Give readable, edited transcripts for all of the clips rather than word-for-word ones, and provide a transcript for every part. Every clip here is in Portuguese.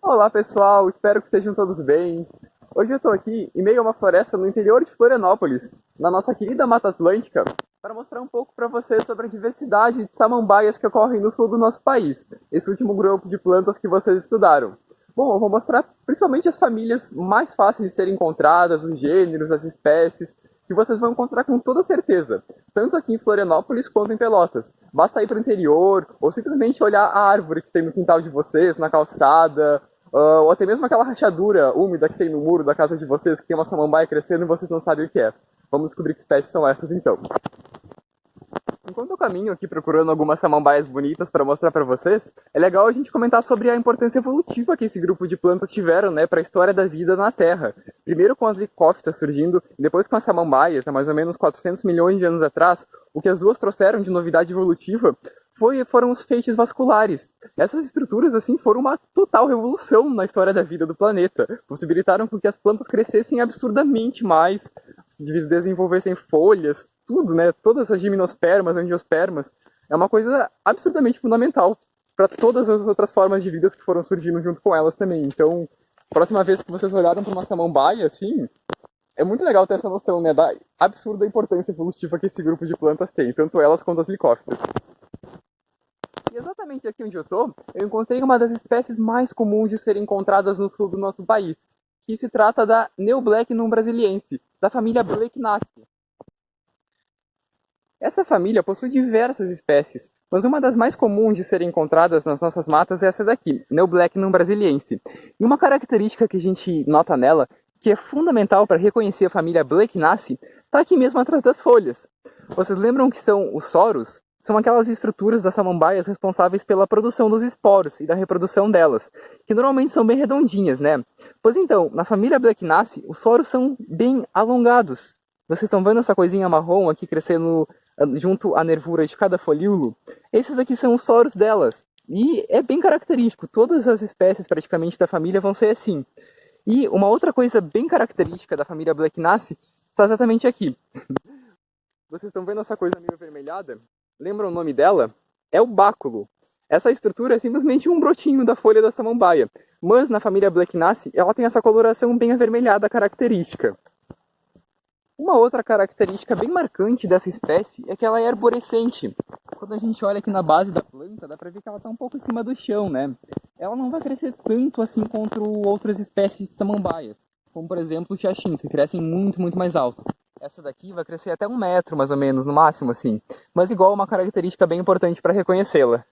Olá pessoal, espero que estejam todos bem. Hoje eu estou aqui em meio a uma floresta no interior de Florianópolis, na nossa querida Mata Atlântica, para mostrar um pouco para vocês sobre a diversidade de samambaias que ocorrem no sul do nosso país, esse último grupo de plantas que vocês estudaram. Bom, eu vou mostrar principalmente as famílias mais fáceis de serem encontradas, os gêneros, as espécies, que vocês vão encontrar com toda certeza, tanto aqui em Florianópolis quanto em Pelotas. Basta ir para o interior, ou simplesmente olhar a árvore que tem no quintal de vocês, na calçada, ou até mesmo aquela rachadura úmida que tem no muro da casa de vocês, que tem uma samambaia crescendo e vocês não sabem o que é. Vamos descobrir que espécies são essas então. Enquanto eu caminho aqui procurando algumas samambaias bonitas para mostrar para vocês, é legal a gente comentar sobre a importância evolutiva que esse grupo de plantas tiveram, né, para a história da vida na Terra. Primeiro com as licófitas surgindo, e depois com as samambaias, mais ou menos 400 milhões de anos atrás, o que as duas trouxeram de novidade evolutiva foram os feixes vasculares. Essas estruturas, assim, foram uma total revolução na história da vida do planeta. Possibilitaram que as plantas crescessem absurdamente mais, desenvolvessem folhas, tudo, né? Todas as gimnospermas, angiospermas. É uma coisa absurdamente fundamental para todas as outras formas de vida que foram surgindo junto com elas também. Então, próxima vez que vocês olharam para uma samambaia, assim, é muito legal ter essa noção, né, da absurda importância evolutiva que esse grupo de plantas tem, tanto elas quanto as licófitas. E exatamente aqui onde eu estou, eu encontrei uma das espécies mais comuns de serem encontradas no sul do nosso país, que se trata da Neoblechnum brasiliense, da família Blacknaceae. Essa família possui diversas espécies, mas uma das mais comuns de serem encontradas nas nossas matas é essa daqui, Neoblechnum brasiliense. E uma característica que a gente nota nela, que é fundamental para reconhecer a família Blacknaceae, está aqui mesmo atrás das folhas. Vocês lembram que são os soros? São aquelas estruturas das samambaias responsáveis pela produção dos esporos e da reprodução delas, que normalmente são bem redondinhas, né? Pois então, na família Blacknaceae, os soros são bem alongados. Vocês estão vendo essa coisinha marrom aqui crescendo junto à nervura de cada folíolo? Esses aqui são os soros delas. E é bem característico, todas as espécies praticamente da família vão ser assim. E uma outra coisa bem característica da família Blacknaceae está exatamente aqui. Vocês estão vendo essa coisa meio avermelhada? Lembram o nome dela? É o báculo. Essa estrutura é simplesmente um brotinho da folha da samambaia, mas na família Blacknaceae ela tem essa coloração bem avermelhada característica. Uma outra característica bem marcante dessa espécie é que ela é arborescente. Quando a gente olha aqui na base da planta, dá pra ver que ela está um pouco em cima do chão, né? Ela não vai crescer tanto assim contra outras espécies de samambaias, como por exemplo os xaxins, que crescem muito, muito mais alto. Essa daqui vai crescer até 1 metro, mais ou menos, no máximo, assim. Mas igual uma característica bem importante para reconhecê-la.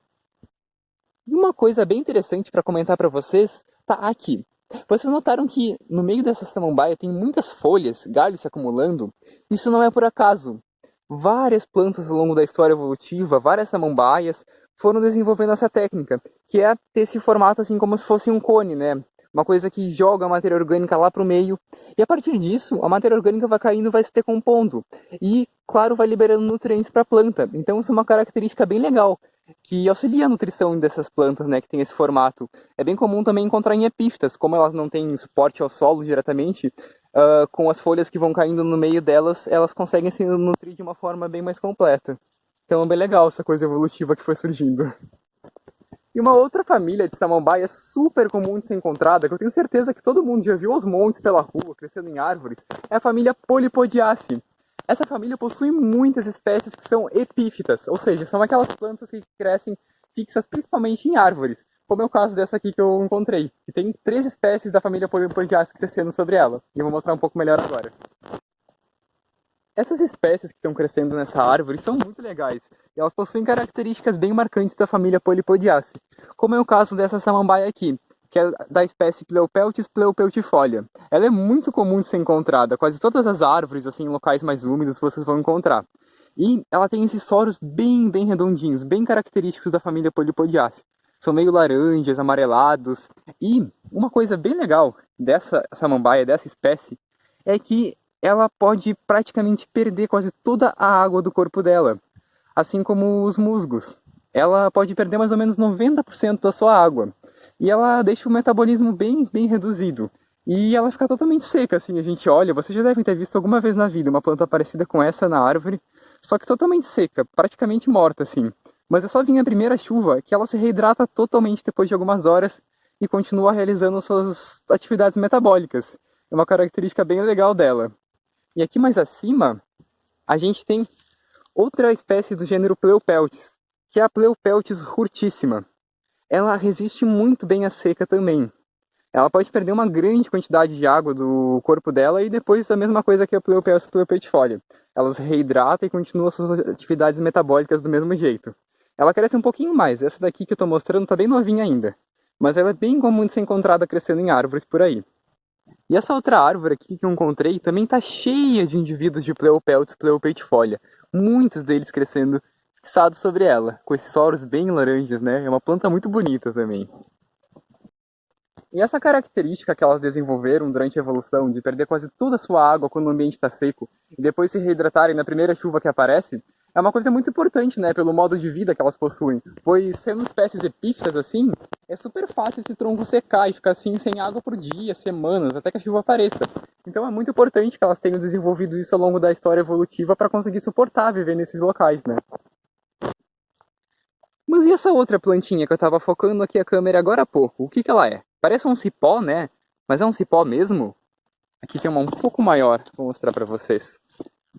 E uma coisa bem interessante para comentar para vocês tá aqui. Vocês notaram que no meio dessa samambaia tem muitas folhas, galhos se acumulando? Isso não é por acaso. Várias plantas ao longo da história evolutiva, várias samambaias, foram desenvolvendo essa técnica, que é ter esse formato assim como se fosse um cone, né? Uma coisa que joga a matéria orgânica lá para o meio, e a partir disso, a matéria orgânica vai caindo, vai se decompondo, e, claro, vai liberando nutrientes para a planta. Então isso é uma característica bem legal, que auxilia a nutrição dessas plantas, né, que tem esse formato. É bem comum também encontrar em epífitas, como elas não têm suporte ao solo diretamente, com as folhas que vão caindo no meio delas, elas conseguem se nutrir de uma forma bem mais completa. Então é bem legal essa coisa evolutiva que foi surgindo. E uma outra família de samambaia super comum de ser encontrada, que eu tenho certeza que todo mundo já viu aos montes pela rua, crescendo em árvores, é a família Polypodiaceae. Essa família possui muitas espécies que são epífitas, ou seja, são aquelas plantas que crescem fixas principalmente em árvores, como é o caso dessa aqui que eu encontrei, que tem 3 espécies da família Polypodiaceae crescendo sobre ela. E eu vou mostrar um pouco melhor agora. Essas espécies que estão crescendo nessa árvore são muito legais, e elas possuem características bem marcantes da família Polypodiaceae, como é o caso dessa samambaia aqui, que é da espécie Pleopeltis pleopeltifolia. Ela é muito comum de ser encontrada, quase todas as árvores, assim, em locais mais úmidos, vocês vão encontrar. E ela tem esses soros bem redondinhos, bem característicos da família Polypodiaceae. São meio laranjas, amarelados. E uma coisa bem legal dessa samambaia, dessa espécie, é que ela pode praticamente perder quase toda a água do corpo dela, assim como os musgos. Ela pode perder mais ou menos 90% da sua água, e ela deixa o metabolismo bem reduzido. E ela fica totalmente seca, assim, a gente olha, vocês já devem ter visto alguma vez na vida uma planta parecida com essa na árvore, só que totalmente seca, praticamente morta, assim. Mas é só vir a primeira chuva que ela se reidrata totalmente depois de algumas horas, e continua realizando suas atividades metabólicas. É uma característica bem legal dela. E aqui mais acima, a gente tem outra espécie do gênero Pleopeltis, que é a Pleopeltis rurtissima. Ela resiste muito bem à seca também. Ela pode perder uma grande quantidade de água do corpo dela e depois a mesma coisa que a Pleopeltis pleopetifolia. Ela se reidrata e continua suas atividades metabólicas do mesmo jeito. Ela cresce um pouquinho mais, essa daqui que eu estou mostrando está bem novinha ainda. Mas ela é bem comum de ser encontrada crescendo em árvores por aí. E essa outra árvore aqui que eu encontrei também está cheia de indivíduos de Pleopeltis pleopetifolia. Muitos deles crescendo fixados sobre ela, com esses soros bem laranjas, né? É uma planta muito bonita também. E essa característica que elas desenvolveram durante a evolução, de perder quase toda a sua água quando o ambiente está seco, e depois se reidratarem na primeira chuva que aparece, é uma coisa muito importante, né, pelo modo de vida que elas possuem. Pois, sendo espécies epífitas assim, é super fácil esse tronco secar e ficar assim sem água por dias, semanas, até que a chuva apareça. Então é muito importante que elas tenham desenvolvido isso ao longo da história evolutiva para conseguir suportar viver nesses locais, né. Mas e essa outra plantinha que eu estava focando aqui a câmera agora há pouco? O que ela é? Parece um cipó, né? Mas é um cipó mesmo? Aqui tem uma um pouco maior, vou mostrar para vocês.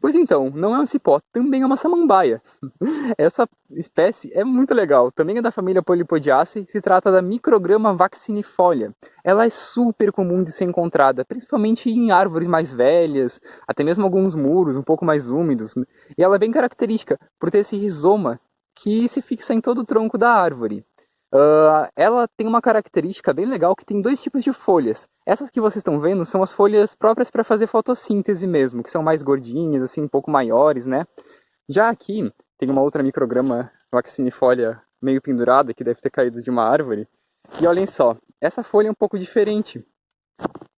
Pois então, não é um cipó, também é uma samambaia. Essa espécie é muito legal, também é da família Polypodiaceae, se trata da Micrograma vaccinifolia. Ela é super comum de ser encontrada, principalmente em árvores mais velhas, até mesmo alguns muros um pouco mais úmidos. E ela é bem característica por ter esse rizoma que se fixa em todo o tronco da árvore. Ela tem uma característica bem legal que tem dois tipos de folhas. Essas que vocês estão vendo são as folhas próprias para fazer fotossíntese mesmo, que são mais gordinhas, assim, um pouco maiores, né? Já aqui tem uma outra micrograma vaccinifolia meio pendurada que deve ter caído de uma árvore. E olhem só, essa folha é um pouco diferente.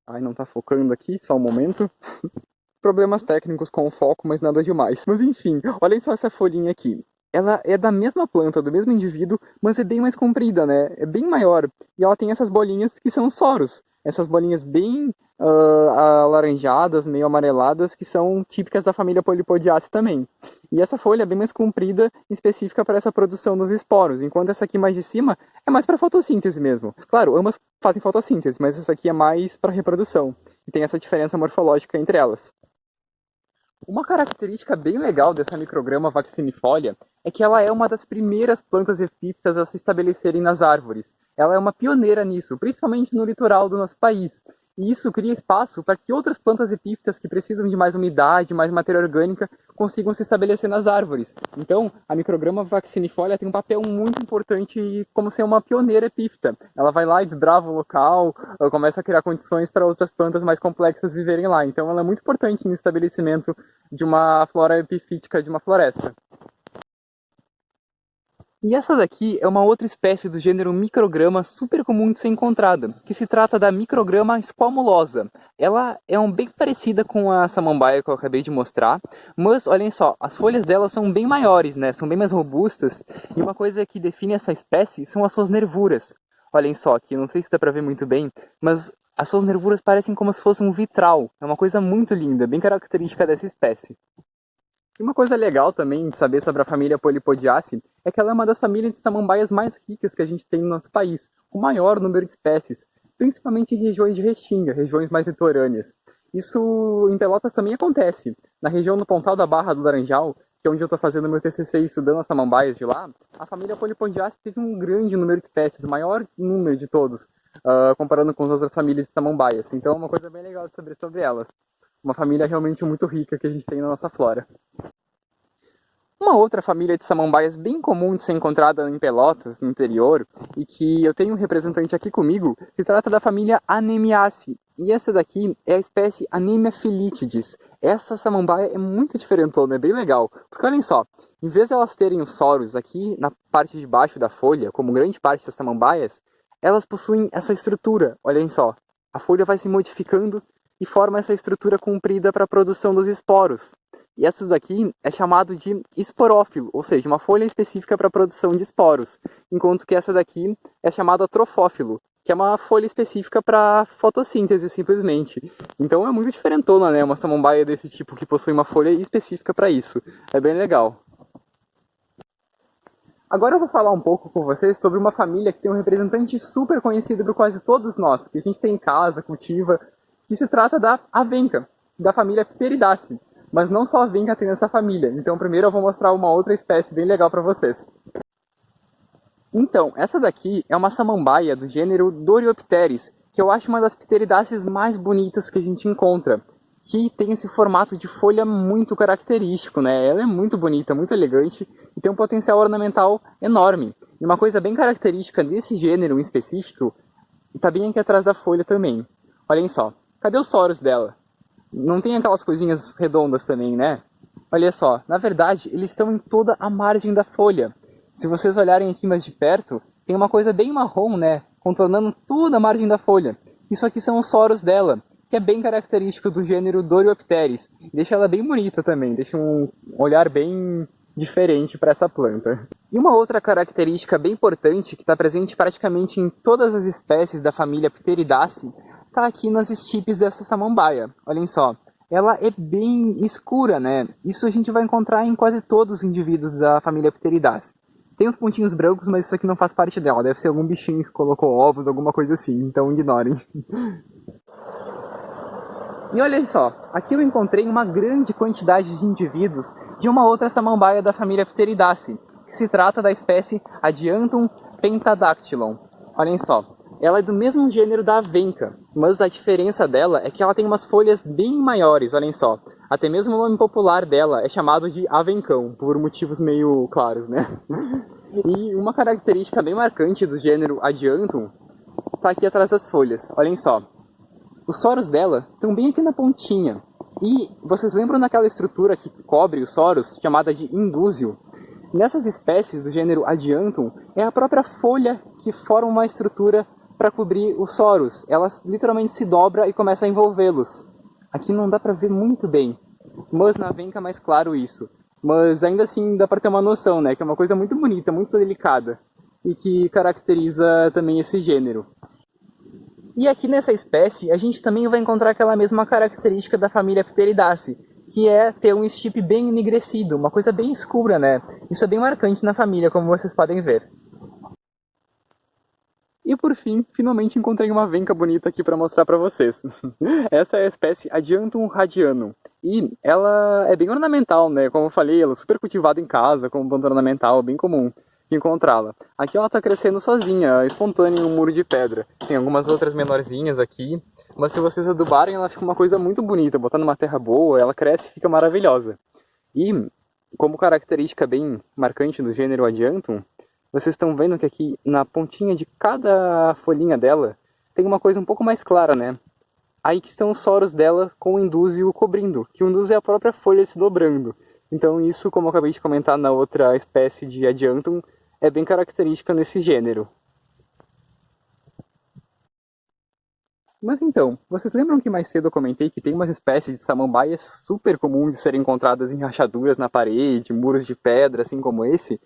Ai, não tá focando aqui, só um momento. Problemas técnicos com o foco, mas nada demais. Mas enfim, olhem só essa folhinha aqui. Ela é da mesma planta, do mesmo indivíduo, mas é bem mais comprida, né? É bem maior. E ela tem essas bolinhas que são os soros. Essas bolinhas bem alaranjadas, meio amareladas, que são típicas da família Polypodiaceae também. E essa folha é bem mais comprida, específica para essa produção dos esporos, enquanto essa aqui mais de cima é mais para fotossíntese mesmo. Claro, ambas fazem fotossíntese, mas essa aqui é mais para reprodução. E tem essa diferença morfológica entre elas. Uma característica bem legal dessa micrograma vaccinifolia é que ela é uma das primeiras plantas epífitas a se estabelecerem nas árvores. Ela é uma pioneira nisso, principalmente no litoral do nosso país. E isso cria espaço para que outras plantas epífitas que precisam de mais umidade, mais matéria orgânica, consigam se estabelecer nas árvores. Então, a micrograma vaccinifolia tem um papel muito importante como ser uma pioneira epífita. Ela vai lá e desbrava o local, começa a criar condições para outras plantas mais complexas viverem lá. Então, ela é muito importante no estabelecimento de uma flora epifítica de uma floresta. E essa daqui é uma outra espécie do gênero micrograma super comum de ser encontrada, que se trata da micrograma squamulosa. Ela é bem parecida com a samambaia que eu acabei de mostrar, mas olhem só, as folhas dela são bem maiores, né? São bem mais robustas, e uma coisa que define essa espécie são as suas nervuras. Olhem só aqui, não sei se dá pra ver muito bem, mas as suas nervuras parecem como se fosse um vitral. É uma coisa muito linda, bem característica dessa espécie. E uma coisa legal também de saber sobre a família Polypodiaceae é que ela é uma das famílias de samambaias mais ricas que a gente tem no nosso país, com maior número de espécies, principalmente em regiões de restinga, regiões mais litorâneas. Isso em Pelotas também acontece. Na região do Pontal da Barra do Laranjal, que é onde eu estou fazendo meu TCC e estudando as samambaias de lá, a família Polypodiaceae teve um grande número de espécies, o maior número de todos, comparando com as outras famílias de samambaias. Então é uma coisa bem legal de saber sobre elas. Uma família realmente muito rica que a gente tem na nossa flora. Uma outra família de samambaias bem comum de ser encontrada em Pelotas, no interior, e que eu tenho um representante aqui comigo, se trata da família Anemiaceae. E essa daqui é a espécie Anemia filitidis. Essa samambaia é muito diferentona, é bem legal. Porque olhem só, em vez de elas terem os soros aqui na parte de baixo da folha, como grande parte das samambaias, elas possuem essa estrutura, olhem só. A folha vai se modificando e forma essa estrutura comprida para a produção dos esporos. E essa daqui é chamado de esporófilo, ou seja, uma folha específica para a produção de esporos, enquanto que essa daqui é chamada trofófilo, que é uma folha específica para fotossíntese, simplesmente. Então é muito diferentona, né? Uma samambaia desse tipo que possui uma folha específica para isso. É bem legal. Agora eu vou falar um pouco com vocês sobre uma família que tem um representante super conhecido por quase todos nós, que a gente tem em casa, cultiva, que se trata da avenca, da família Pteridaceae. Mas não só a avenca tem nessa família, então primeiro eu vou mostrar uma outra espécie bem legal para vocês. Então, essa daqui é uma samambaia do gênero Doriopteris, que eu acho uma das Pteridaceae mais bonitas que a gente encontra, que tem esse formato de folha muito característico, né? Ela é muito bonita, muito elegante e tem um potencial ornamental enorme. E uma coisa bem característica desse gênero em específico está bem aqui atrás da folha também. Olhem só, cadê os soros dela? Não tem aquelas coisinhas redondas também, né? Olha só, na verdade eles estão em toda a margem da folha. Se vocês olharem aqui mais de perto, tem uma coisa bem marrom, né? Contornando toda a margem da folha. Isso aqui são os soros dela, que é bem característico do gênero Doriopteris. Deixa ela bem bonita também, deixa um olhar bem diferente para essa planta. E uma outra característica bem importante, que está presente praticamente em todas as espécies da família Pteridaceae, está aqui nas estipes dessa samambaia. Olhem só, ela é bem escura, né? Isso a gente vai encontrar em quase todos os indivíduos da família Pteridaceae. Tem uns pontinhos brancos, mas isso aqui não faz parte dela. Deve ser algum bichinho que colocou ovos, alguma coisa assim. Então ignorem. E olhem só, aqui eu encontrei uma grande quantidade de indivíduos de uma outra samambaia da família Pteridaceae, que se trata da espécie Adiantum pentadactylon. Olhem só, ela é do mesmo gênero da avenca, mas a diferença dela é que ela tem umas folhas bem maiores, olhem só. Até mesmo o nome popular dela é chamado de avencão, por motivos meio claros, né? E uma característica bem marcante do gênero Adiantum está aqui atrás das folhas, olhem só. Os soros dela estão bem aqui na pontinha. E vocês lembram daquela estrutura que cobre os soros, chamada de indúzio? Nessas espécies do gênero Adiantum, é a própria folha que forma uma estrutura para cobrir os soros. Ela literalmente se dobra e começa a envolvê-los. Aqui não dá para ver muito bem, mas na avenca é mais claro isso. Mas ainda assim dá para ter uma noção, né? Que é uma coisa muito bonita, muito delicada. E que caracteriza também esse gênero. E aqui nessa espécie, a gente também vai encontrar aquela mesma característica da família Pteridaceae, que é ter um estipe bem enegrecido, uma coisa bem escura, né? Isso é bem marcante na família, como vocês podem ver. E por fim, finalmente encontrei uma avenca bonita aqui para mostrar para vocês. Essa é a espécie Adiantum radianum. E ela é bem ornamental, né? Como eu falei, ela é super cultivada em casa, como planta ornamental, bem comum encontrá-la. Aqui ela está crescendo sozinha, espontânea em um muro de pedra. Tem algumas outras menorzinhas aqui, mas se vocês adubarem ela fica uma coisa muito bonita, botar numa terra boa, ela cresce e fica maravilhosa. E como característica bem marcante do gênero Adiantum, vocês estão vendo que aqui na pontinha de cada folhinha dela tem uma coisa um pouco mais clara, né? Aí que estão os soros dela com o indúzio cobrindo, que o indúzio é a própria folha se dobrando. Então isso, como eu acabei de comentar na outra espécie de Adiantum, é bem característica nesse gênero. Mas então, vocês lembram que mais cedo eu comentei que tem umas espécies de samambaias super comuns de serem encontradas em rachaduras na parede, muros de pedra, assim como esse?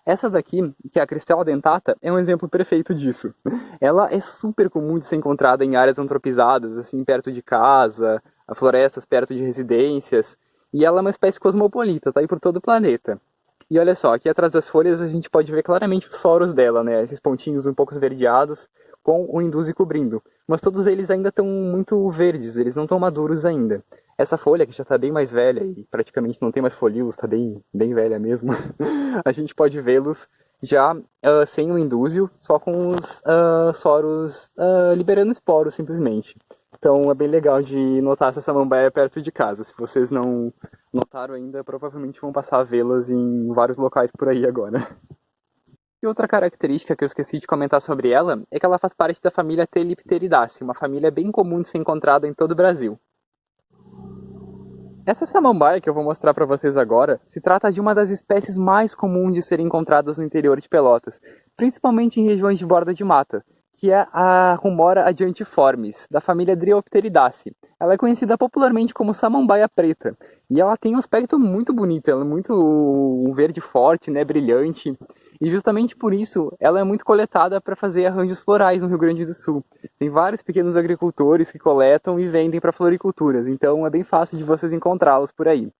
Essa daqui, que é a Cristela dentata, é um exemplo perfeito disso. Ela é super comum de ser encontrada em áreas antropizadas, assim, perto de casa, florestas perto de residências, e ela é uma espécie cosmopolita, tá aí por todo o planeta. E olha só, aqui atrás das folhas a gente pode ver claramente os soros dela, né? Esses pontinhos um pouco esverdeados, com o indúzio cobrindo. Mas todos eles ainda estão muito verdes, eles não estão maduros ainda. Essa folha, que já está bem mais velha e praticamente não tem mais folíolos, está bem velha mesmo, a gente pode vê-los já sem o indúzio, só com os soros liberando esporos simplesmente. Então é bem legal de notar essa samambaia perto de casa. Se vocês não notaram ainda, provavelmente vão passar a vê-las em vários locais por aí agora. E outra característica que eu esqueci de comentar sobre ela é que ela faz parte da família Telipteridaceae, uma família bem comum de ser encontrada em todo o Brasil. Essa samambaia que eu vou mostrar para vocês agora se trata de uma das espécies mais comuns de serem encontradas no interior de Pelotas, principalmente em regiões de borda de mata, que é a Rumora adiantiformis, da família Dryopteridaceae. Ela é conhecida popularmente como samambaia preta, e ela tem um aspecto muito bonito, ela é muito um verde forte, né, brilhante, e justamente por isso ela é muito coletada para fazer arranjos florais no Rio Grande do Sul. Tem vários pequenos agricultores que coletam e vendem para floriculturas, então é bem fácil de vocês encontrá-los por aí.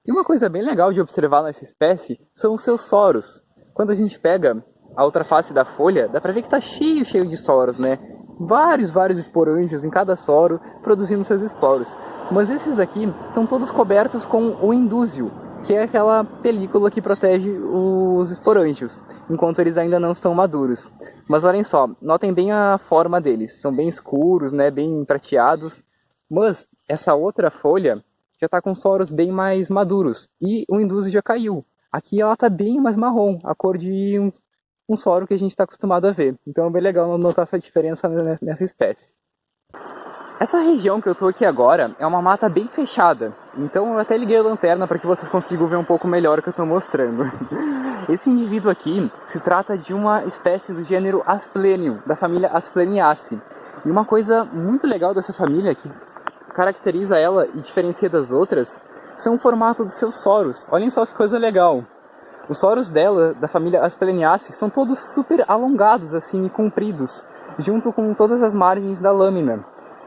E uma coisa bem legal de observar nessa espécie são os seus soros. quando a gente pega a outra face da folha, dá pra ver que tá cheio de soros, né? Vários esporângios em cada soro produzindo seus esporos. Mas esses aqui estão todos cobertos com o indúzio, que é aquela película que protege os esporângios, enquanto eles ainda não estão maduros. Mas olhem só, notem bem a forma deles, são bem escuros, né, bem prateados. Mas essa outra folha já está com soros bem mais maduros e o indúzio já caiu. Aqui ela está bem mais marrom, a cor de um soro que a gente está acostumado a ver. Então é bem legal notar essa diferença nessa espécie. Essa região que eu estou aqui agora é uma mata bem fechada, então eu até liguei a lanterna para que vocês consigam ver um pouco melhor o que eu estou mostrando. Esse indivíduo aqui se trata de uma espécie do gênero Asplenium, da família Aspleniaceae. E uma coisa muito legal dessa família, que caracteriza ela e diferencia das outras, são o formato dos seus soros. Olhem só que coisa legal. Os soros dela, da família Aspleniaceae, são todos super alongados assim e compridos, junto com todas as margens da lâmina.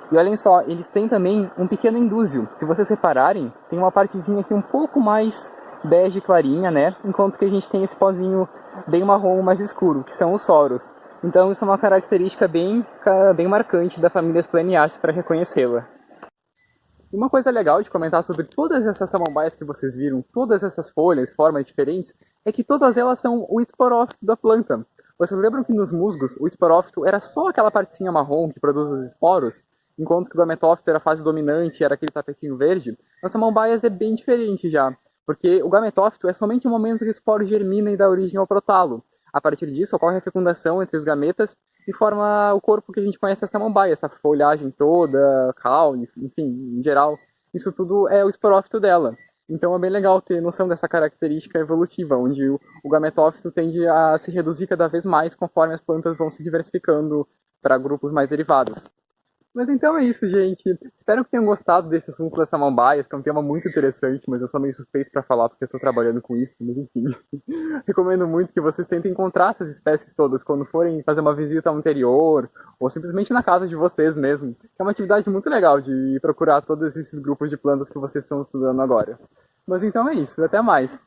E olhem só, eles têm também um pequeno indúzio. Se vocês repararem, tem uma partezinha aqui um pouco mais bege clarinha, né? Enquanto que a gente tem esse pozinho bem marrom mais escuro, que são os soros. Então isso é uma característica bem marcante da família Aspleniaceae para reconhecê-la. Uma coisa legal de comentar sobre todas essas samambaias que vocês viram, todas essas folhas, formas diferentes, é que todas elas são o esporófito da planta. Vocês lembram que nos musgos o esporófito era só aquela partezinha marrom que produz os esporos? Enquanto que o gametófito era a fase dominante, era aquele tapetinho verde, nas samambaias é bem diferente já, porque o gametófito é somente o momento que o esporo germina e dá origem ao protalo. A partir disso ocorre a fecundação entre os gametas e forma o corpo que a gente conhece da samambaia, essa folhagem toda, caule, enfim, em geral, isso tudo é o esporófito dela. Então é bem legal ter noção dessa característica evolutiva, onde o gametófito tende a se reduzir cada vez mais conforme as plantas vão se diversificando para grupos mais derivados. Mas então é isso, gente. Espero que tenham gostado desse assunto das samambaias, que é um tema muito interessante, mas eu sou meio suspeito para falar porque eu estou trabalhando com isso, mas enfim. Recomendo muito que vocês tentem encontrar essas espécies todas quando forem fazer uma visita ao interior, ou simplesmente na casa de vocês mesmo. É uma atividade muito legal de procurar todos esses grupos de plantas que vocês estão estudando agora. Mas então é isso, até mais.